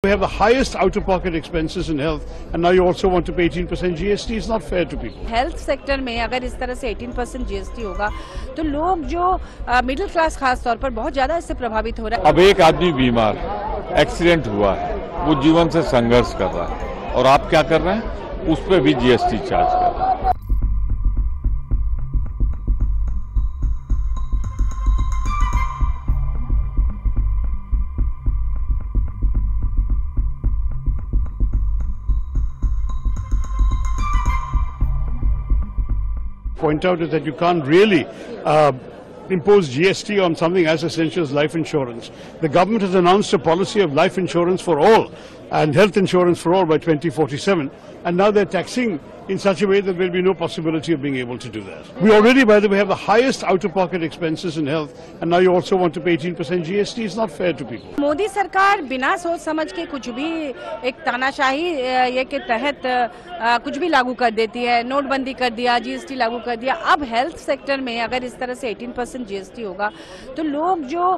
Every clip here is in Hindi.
we have the highest out-of-pocket expenses in health, and now you also want to pay 18% GST. It's not fair to people. Health sector में अगर इस तरह से 18% GST होगा तो लोग जो मिडिल क्लास खास तौर पर बहुत ज्यादा इससे प्रभावित हो रहा है। अब एक आदमी बीमार, एक्सीडेंट हुआ है, वो जीवन से संघर्ष कर रहा है और आप क्या कर रहे हैं, उस पर भी GST चार्ज कर रहे हैं। Point out is that you can't really impose GST on something as essential as life insurance. The government has announced a policy of life insurance for all and health insurance for all by 2047, and now they're taxing in such a way that there will be no possibility of being able to do that. We already, by the way, have the highest out-of-pocket expenses in health, and now you also want to pay 18% GST. It's not fair to people. Modi सरकार बिना सोच समझ के कुछ भी एक तानाशाही ये के तहत कुछ भी लागू कर देती है। नोटबंदी कर दिया, GST लागू कर दिया। अब हेल्थ सेक्टर में अगर इस तरह से 18% GST होगा तो लोग जो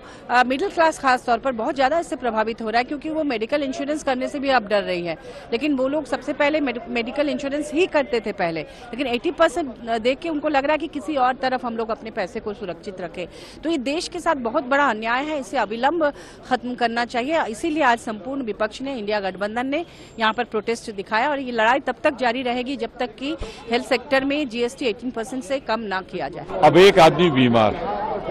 मिडिल क्लास खास तौर पर बहुत ज्यादा इससे प्रभावित हो रहा है, क्योंकि वो मेडिकल इंश्योरेंस करने से भी अब डर रही है। लेकिन वो लोग सबसे पहले मेडिकल इंश्योरेंस ही करते थे पहले, लेकिन 80% देख के उनको लग रहा है कि किसी और तरफ हम लोग अपने पैसे को सुरक्षित रखें। तो ये देश के साथ बहुत बड़ा अन्याय है, इसे अविलंब खत्म करना चाहिए। इसीलिए आज संपूर्ण विपक्ष ने, इंडिया गठबंधन ने यहाँ पर प्रोटेस्ट दिखाया, और ये लड़ाई तब तक जारी रहेगी जब तक कि हेल्थ सेक्टर में GST 18% से कम ना किया जाए। अब एक आदमी बीमार,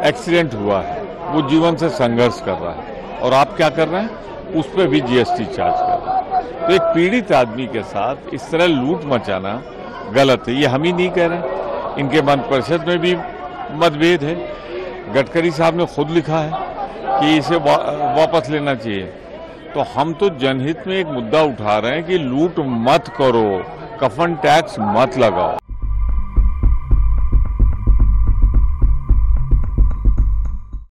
एक्सीडेंट हुआ है, वो जीवन से संघर्ष कर रहा है और आप क्या कर रहे हैं, उस पर भी GST चार्ज कर रहे हैं। तो एक पीड़ित आदमी के साथ इस तरह लूट मचाना गलत है। ये हम ही नहीं कह रहे, इनके मंत्रि परिषद में भी मतभेद है। गडकरी साहब ने खुद लिखा है कि इसे वापस लेना चाहिए। तो हम तो जनहित में एक मुद्दा उठा रहे हैं कि लूट मत करो, कफन टैक्स मत लगाओ।